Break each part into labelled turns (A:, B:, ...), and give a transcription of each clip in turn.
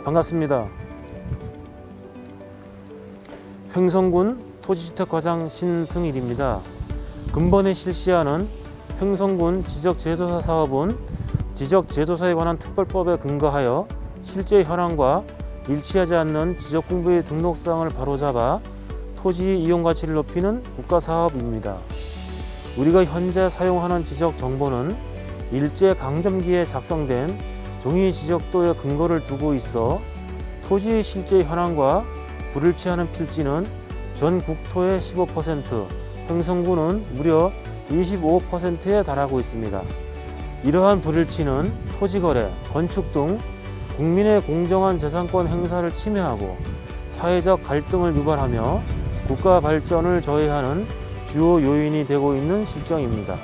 A: 반갑습니다. 횡성군 토지주택과장 신승일입니다. 근본에 실시하는 횡성군 지적제도사 사업은 지적제도사에 관한 특별법에 근거하여 실제 현황과 일치하지 않는 지적공부의 등록사항을 바로잡아 토지 이용가치를 높이는 국가사업입니다. 우리가 현재 사용하는 지적정보는 일제강점기에 작성된 종이 지적도에 근거를 두고 있어 토지의 실제 현황과 불일치하는 필지는 전 국토의 15%, 횡성군은 무려 25%에 달하고 있습니다. 이러한 불일치는 토지거래, 건축 등 국민의 공정한 재산권 행사를 침해하고 사회적 갈등을 유발하며 국가 발전을 저해하는 주요 요인이 되고 있는 실정입니다.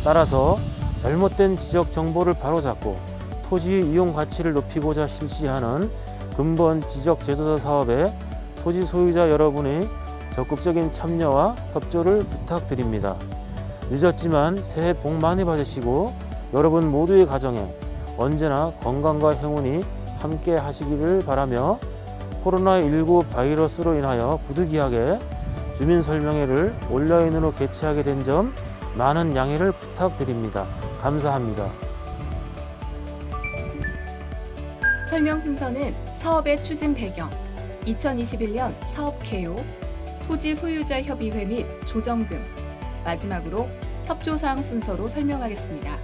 A: 따라서 잘못된 지적 정보를 바로잡고 토지 이용 가치를 높이고자 실시하는 근본 지적 제도사 사업에 토지 소유자 여러분의 적극적인 참여와 협조를 부탁드립니다. 늦었지만 새해 복 많이 받으시고 여러분 모두의 가정에 언제나 건강과 행운이 함께 하시기를 바라며 코로나19 바이러스로 인하여 부득이하게 주민설명회를 온라인으로 개최하게 된 점 많은 양해를 부탁드립니다. 감사합니다.
B: 설명 순서는 사업의 추진 배경, 2021년 사업 개요, 토지 소유자 협의회 및 조정금, 마지막으로 협조사항 순서로 설명하겠습니다.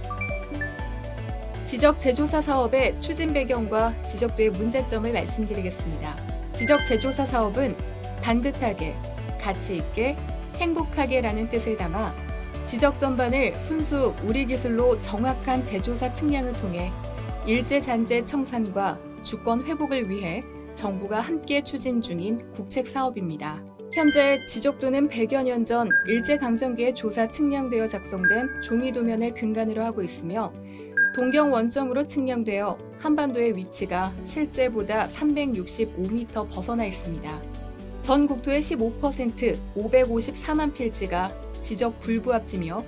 B: 지적제조사 사업의 추진 배경과 지적도의 문제점을 말씀드리겠습니다. 지적제조사 사업은 반듯하게, 가치 있게, 행복하게라는 뜻을 담아 지적 전반을 순수 우리 기술로 정확한 제조사 측량을 통해 일제 잔재 청산과 주권 회복을 위해 정부가 함께 추진 중인 국책 사업입니다. 현재 지적도는 100여 년 전 일제강점기에 조사 측량되어 작성된 종이도면을 근간으로 하고 있으며 동경 원점으로 측량되어 한반도의 위치가 실제보다 365m 벗어나 있습니다. 전 국토의 15% 554만 필지가 지적 불부합지며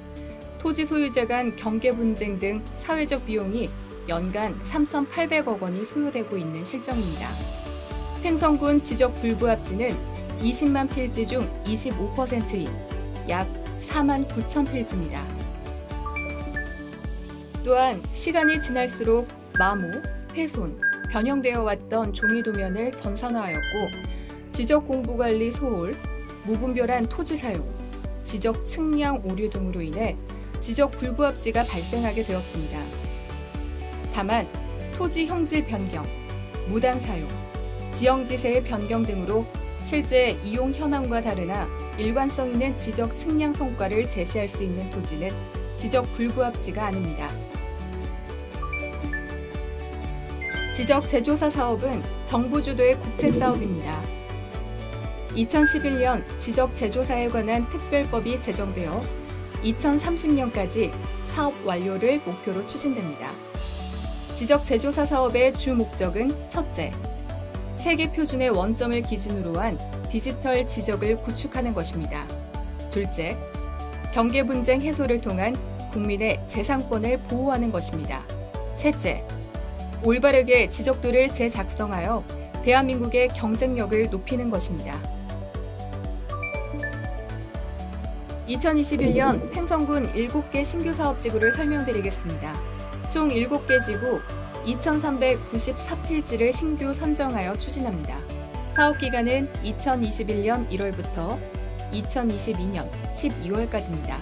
B: 토지 소유자 간 경계 분쟁 등 사회적 비용이 연간 3,800억 원이 소요되고 있는 실정입니다. 횡성군 지적 불부합지는 20만 필지 중 25%인 약 4만 9천 필지입니다. 또한 시간이 지날수록 마모, 훼손, 변형되어 왔던 종이도면을 전산화하였고 지적공부관리 소홀, 무분별한 토지 사용, 지적 측량 오류 등으로 인해 지적 불부합지가 발생하게 되었습니다. 다만 토지 형질 변경, 무단 사용, 지형지세의 변경 등으로 실제 이용 현황과 다르나 일관성 있는 지적 측량 성과를 제시할 수 있는 토지는 지적 불부합지가 아닙니다. 지적 제조사 사업은 정부 주도의 국책 사업입니다. 2011년 지적 제조사에 관한 특별법이 제정되어 2030년까지 사업 완료를 목표로 추진됩니다. 지적 제조사 사업의 주 목적은 첫째, 세계 표준의 원점을 기준으로 한 디지털 지적을 구축하는 것입니다. 둘째, 경계 분쟁 해소를 통한 국민의 재산권을 보호하는 것입니다. 셋째, 올바르게 지적도를 재작성하여 대한민국의 경쟁력을 높이는 것입니다. 2021년 횡성군 7개 신규 사업지구를 설명드리겠습니다. 총 7개 지구 2,394필지를 신규 선정하여 추진합니다. 사업기간은 2021년 1월부터 2022년 12월까지입니다.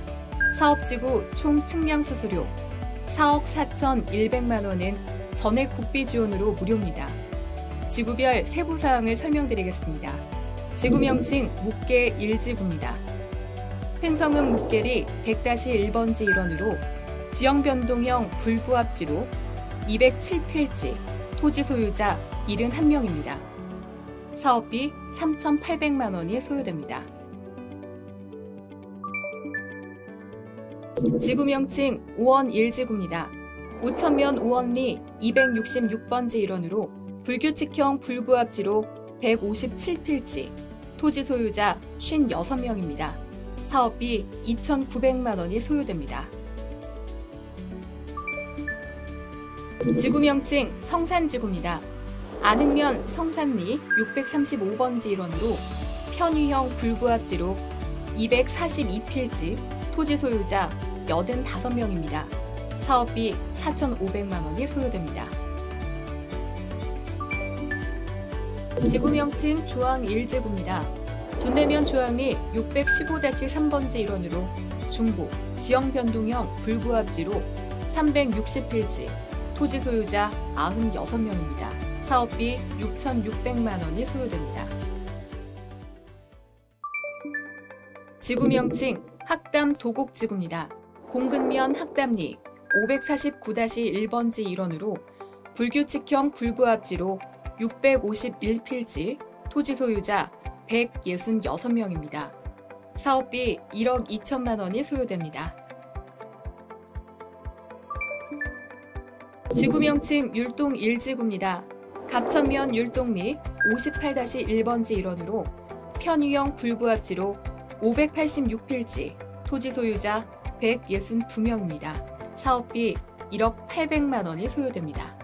B: 사업지구 총 측량 수수료 4억 4,100만 원은 전액 국비 지원으로 무료입니다. 지구별 세부 사항을 설명드리겠습니다. 지구 명칭 묵계 1지구입니다. 횡성은 묵계리 100-1번지 일원으로 지형 변동형 불부합지로 207필지, 토지 소유자 71명입니다. 사업비 3,800만 원이 소요됩니다. 지구 명칭 5원 1지구입니다. 우천면 우원리 266번지 일원으로 불규칙형 불부합지로 157필지, 토지 소유자 56명입니다. 사업비 2,900만 원이 소요됩니다. 지구 명칭 성산지구입니다. 안흥면 성산리 635번지 일원으로 편의형 불부합지로 242필지 토지 소유자 85명입니다. 사업비 4,500만 원이 소요됩니다. 지구 명칭 조항 1지구입니다. 둔내면 조항리 615-3번지 일원으로 중복, 지형 변동형 불부합지로 360필지, 토지 소유자 96명입니다. 사업비 6,600만 원이 소요됩니다. 지구 명칭 학담 도곡지구입니다. 공근면 학담리 549-1번지 일원으로 불규칙형 불부합지로 651필지, 토지 소유자 166명입니다. 사업비 1억 2천만 원이 소요됩니다. 지구 명칭 율동 1지구입니다. 갑천면 율동리 58-1번지 일원으로 편의형 불부합지로 586필지, 토지 소유자 162명입니다. 사업비 1억 800만 원이 소요됩니다.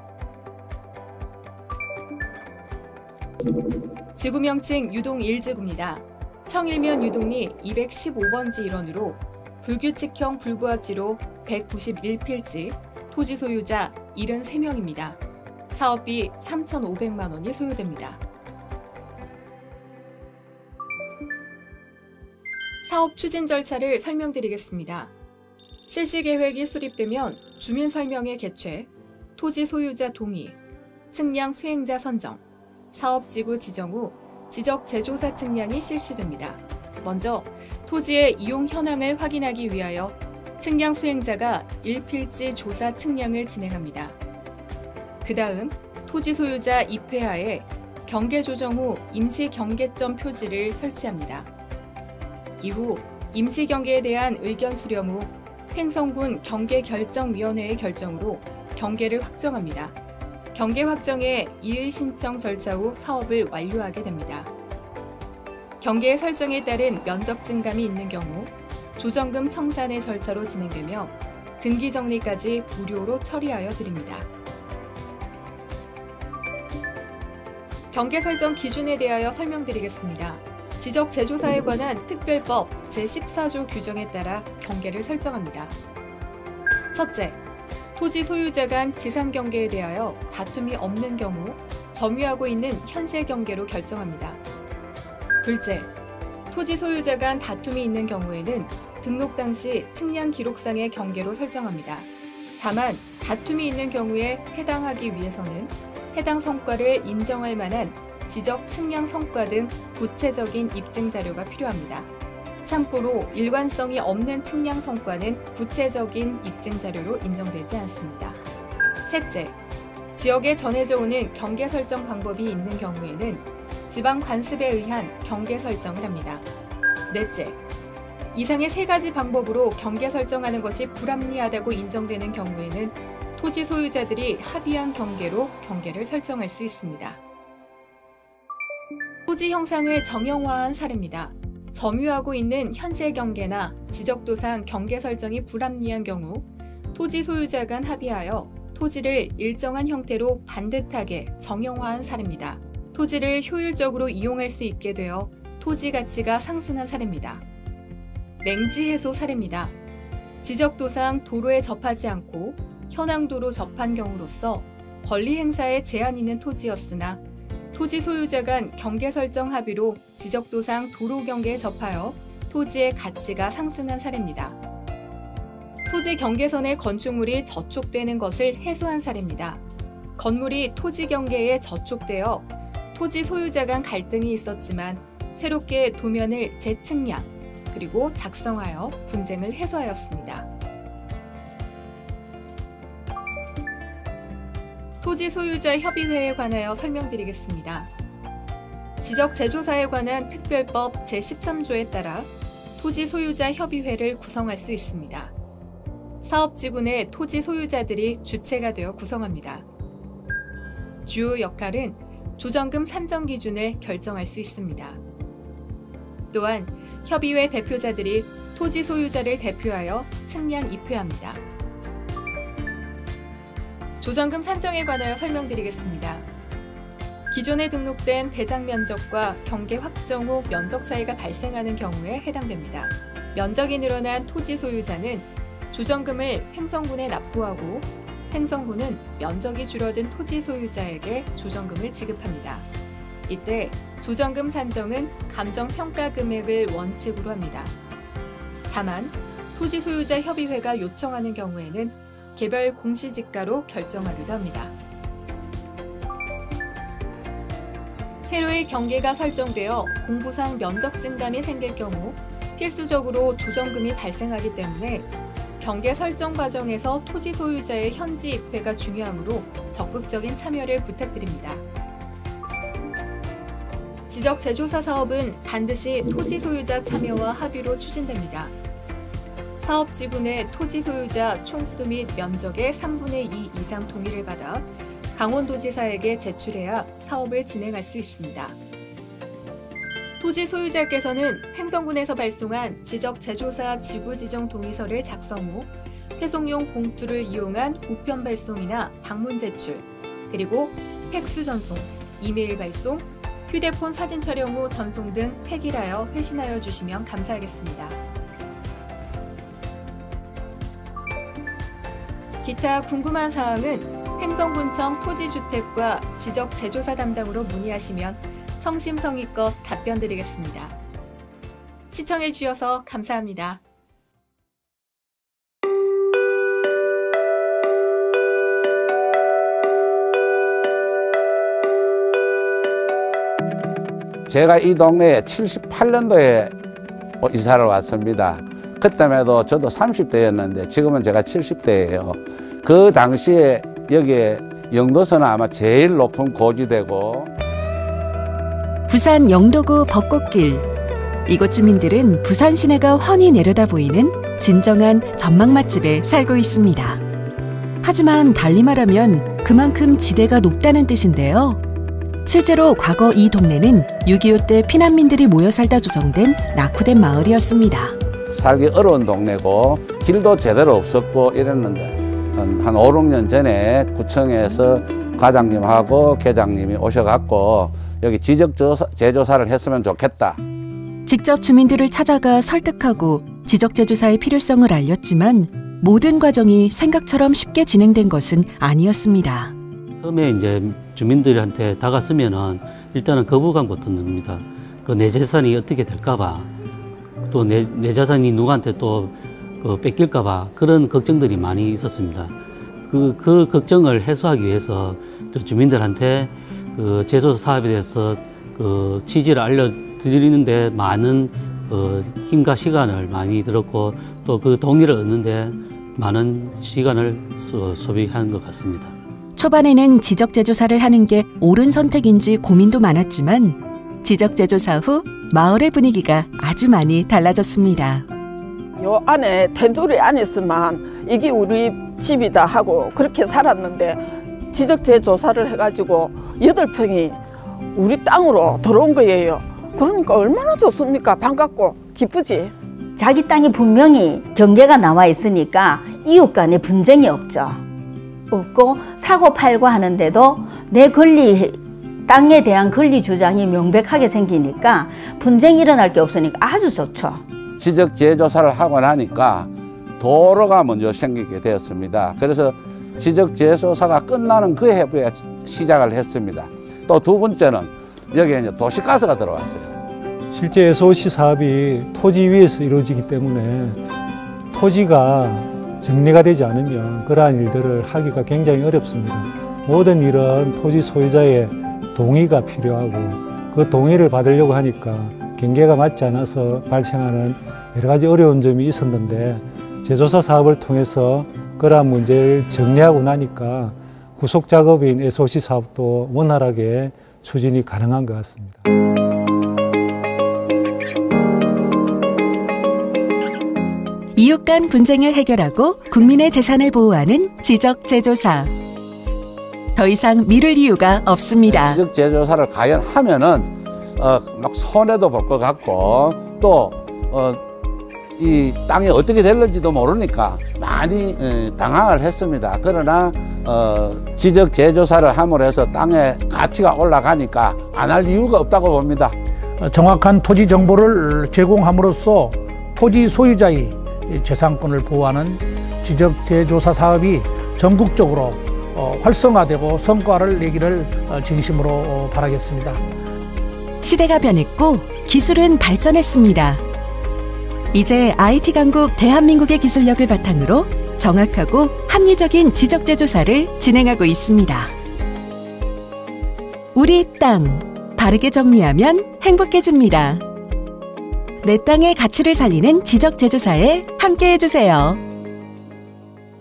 B: 지구 명칭 유동 1지구입니다. 청일면 유동리 215번지 일원으로 불규칙형 불부합지로 191필지, 토지 소유자 73명입니다. 사업비 3,500만 원이 소요됩니다. 사업 추진 절차를 설명드리겠습니다. 실시 계획이 수립되면 주민 설명회 개최, 토지 소유자 동의, 측량 수행자 선정, 사업지구 지정 후 지적 재조사 측량이 실시됩니다. 먼저 토지의 이용 현황을 확인하기 위하여 측량 수행자가 1필지 조사 측량을 진행합니다. 그 다음 토지 소유자 입회하에 경계 조정 후 임시 경계점 표지를 설치합니다. 이후 임시 경계에 대한 의견 수렴 후 횡성군 경계결정위원회의 결정으로 경계를 확정합니다. 경계 확정에 이의 신청 절차 후 사업을 완료하게 됩니다. 경계 설정에 따른 면적 증감이 있는 경우 조정금 청산의 절차로 진행되며 등기 정리까지 무료로 처리하여 드립니다. 경계 설정 기준에 대하여 설명드리겠습니다. 지적 재조사에 관한 특별법 제14조 규정에 따라 경계를 설정합니다. 첫째, 토지 소유자 간 지상 경계에 대하여 다툼이 없는 경우 점유하고 있는 현실 경계로 결정합니다. 둘째, 토지 소유자 간 다툼이 있는 경우에는 등록 당시 측량 기록상의 경계로 설정합니다. 다만 다툼이 있는 경우에 해당하기 위해서는 해당 성과를 인정할 만한 지적 측량 성과 등 구체적인 입증 자료가 필요합니다. 참고로 일관성이 없는 측량 성과는 구체적인 입증 자료로 인정되지 않습니다. 셋째, 지역에 전해져 오는 경계 설정 방법이 있는 경우에는 지방 관습에 의한 경계 설정을 합니다. 넷째, 이상의 세 가지 방법으로 경계 설정하는 것이 불합리하다고 인정되는 경우에는 토지 소유자들이 합의한 경계로 경계를 설정할 수 있습니다. 토지 형상을 정형화한 사례입니다. 점유하고 있는 현실 경계나 지적도상 경계 설정이 불합리한 경우 토지 소유자 간 합의하여 토지를 일정한 형태로 반듯하게 정형화한 사례입니다. 토지를 효율적으로 이용할 수 있게 되어 토지 가치가 상승한 사례입니다. 맹지 해소 사례입니다. 지적도상 도로에 접하지 않고 현황도로 접한 경우로서 권리 행사에 제한 있는 토지였으나 토지 소유자 간 경계 설정 합의로 지적도상 도로 경계에 접하여 토지의 가치가 상승한 사례입니다. 토지 경계선의 건축물이 저촉되는 것을 해소한 사례입니다. 건물이 토지 경계에 저촉되어 토지 소유자 간 갈등이 있었지만 새롭게 도면을 재측량 그리고 작성하여 분쟁을 해소하였습니다. 토지 소유자 협의회에 관하여 설명드리겠습니다. 지적 재조사에 관한 특별법 제13조에 따라 토지 소유자 협의회를 구성할 수 있습니다. 사업지구 내 토지 소유자들이 주체가 되어 구성합니다. 주요 역할은 조정금 산정 기준을 결정할 수 있습니다. 또한 협의회 대표자들이 토지 소유자를 대표하여 측량 입회합니다. 조정금 산정에 관하여 설명드리겠습니다. 기존에 등록된 대장 면적과 경계 확정 후 면적 차이가 발생하는 경우에 해당됩니다. 면적이 늘어난 토지 소유자는 조정금을 횡성군에 납부하고 횡성군은 면적이 줄어든 토지 소유자에게 조정금을 지급합니다. 이때 조정금 산정은 감정평가 금액을 원칙으로 합니다. 다만 토지 소유자 협의회가 요청하는 경우에는 개별 공시지가로 결정하기도 합니다. 새로의 경계가 설정되어 공부상 면적 증감이 생길 경우 필수적으로 조정금이 발생하기 때문에 경계 설정 과정에서 토지 소유자의 현지 입회가 중요하므로 적극적인 참여를 부탁드립니다. 지적 재조사 사업은 반드시 토지 소유자 참여와 합의로 추진됩니다. 사업 지구 내 토지 소유자 총수 및 면적의 3분의 2 이상 동의를 받아 강원도지사에게 제출해야 사업을 진행할 수 있습니다. 토지 소유자께서는 횡성군에서 발송한 지적 재조사 지구 지정 동의서를 작성 후 회송용 봉투를 이용한 우편 발송이나 방문 제출, 그리고 팩스 전송, 이메일 발송, 휴대폰 사진 촬영 후 전송 등 택일하여 회신하여 주시면 감사하겠습니다. 기타 궁금한 사항은 횡성군청 토지주택과 지적 재조사 담당으로 문의하시면 성심성의껏 답변 드리겠습니다. 시청해 주셔서 감사합니다.
C: 제가 이 동네에 78년도에 이사를 왔습니다. 그때에도 저도 30대였는데 지금은 제가 70대예요. 그 당시에 여기에 영도서는 아마 제일 높은 고지대고,
D: 부산 영도구 벚꽃길. 이곳 주민들은 부산 시내가 훤히 내려다 보이는 진정한 전망 맛집에 살고 있습니다. 하지만 달리 말하면 그만큼 지대가 높다는 뜻인데요. 실제로 과거 이 동네는 6.25 때 피난민들이 모여 살다 조성된 낙후된 마을이었습니다.
C: 살기 어려운 동네고 길도 제대로 없었고 이랬는데 한 5, 6년 전에 구청에서 과장님하고 계장님이 오셔갖고 여기 지적 재조사를 했으면 좋겠다.
D: 직접 주민들을 찾아가 설득하고 지적 재조사의 필요성을 알렸지만 모든 과정이 생각처럼 쉽게 진행된 것은 아니었습니다.
E: 처음에 이제 주민들한테 다가서면은 일단은 거부감부터 듭니다. 그 내 재산이 어떻게 될까봐, 또 내 재산이 누구한테 또 뺏길까봐 그런 걱정들이 많이 있었습니다. 그 걱정을 해소하기 위해서 주민들한테 그 재조사 사업에 대해서 그 취지를 알려드리는데 많은 힘과 시간을 많이 들었고 또 그 동의를 얻는데 많은 시간을 소비한 것 같습니다.
D: 초반에는 지적 재조사를 하는 게 옳은 선택인지 고민도 많았지만 지적 재조사 후 마을의 분위기가 아주 많이 달라졌습니다.
F: 요 안에 테두리 안에서만 이게 우리 집이다 하고 그렇게 살았는데 지적 재조사를 해가지고 8평이 우리 땅으로 들어온 거예요. 그러니까 얼마나 좋습니까? 반갑고 기쁘지.
G: 자기 땅이 분명히 경계가 나와 있으니까 이웃 간에 분쟁이 없고 사고 팔고 하는데도 내 권리, 땅에 대한 권리 주장이 명백하게 생기니까 분쟁이 일어날 게 없으니까 아주 좋죠.
C: 지적 재조사를 하고 나니까 도로가 먼저 생기게 되었습니다. 그래서 지적 재조사가 끝나는 그 해부에 시작을 했습니다. 또 두 번째는 여기에 이제 도시가스가 들어왔어요.
H: 실제 SOC 사업이 토지 위에서 이루어지기 때문에 토지가 정리가 되지 않으면 그러한 일들을 하기가 굉장히 어렵습니다. 모든 일은 토지 소유자의 동의가 필요하고 그 동의를 받으려고 하니까 경계가 맞지 않아서 발생하는 여러 가지 어려운 점이 있었는데 재조사 사업을 통해서 그러한 문제를 정리하고 나니까 후속 작업인 SOC 사업도 원활하게 추진이 가능한 것 같습니다.
D: 이웃 간 분쟁을 해결하고 국민의 재산을 보호하는 지적 재조사. 더 이상 미룰 이유가 없습니다.
C: 지적 재조사를 과연 하면은 막 손해도 볼 것 같고 또 이 땅이 어떻게 될는지도 모르니까 많이 당황을 했습니다. 그러나 지적 재조사를 함으로 해서 땅의 가치가 올라가니까 안 할 이유가 없다고 봅니다.
I: 정확한 토지 정보를 제공함으로써 토지 소유자의 재산권을 보호하는 지적 재조사 사업이 전국적으로 활성화되고 성과를 내기를 진심으로 바라겠습니다.
D: 시대가 변했고 기술은 발전했습니다. 이제 IT 강국 대한민국의 기술력을 바탕으로 정확하고 합리적인 지적 재조사를 진행하고 있습니다. 우리 땅, 바르게 정리하면 행복해집니다. 내 땅의 가치를 살리는 지적 재조사에 함께해주세요.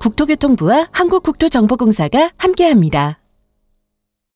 D: 국토교통부와 한국국토정보공사가 함께합니다.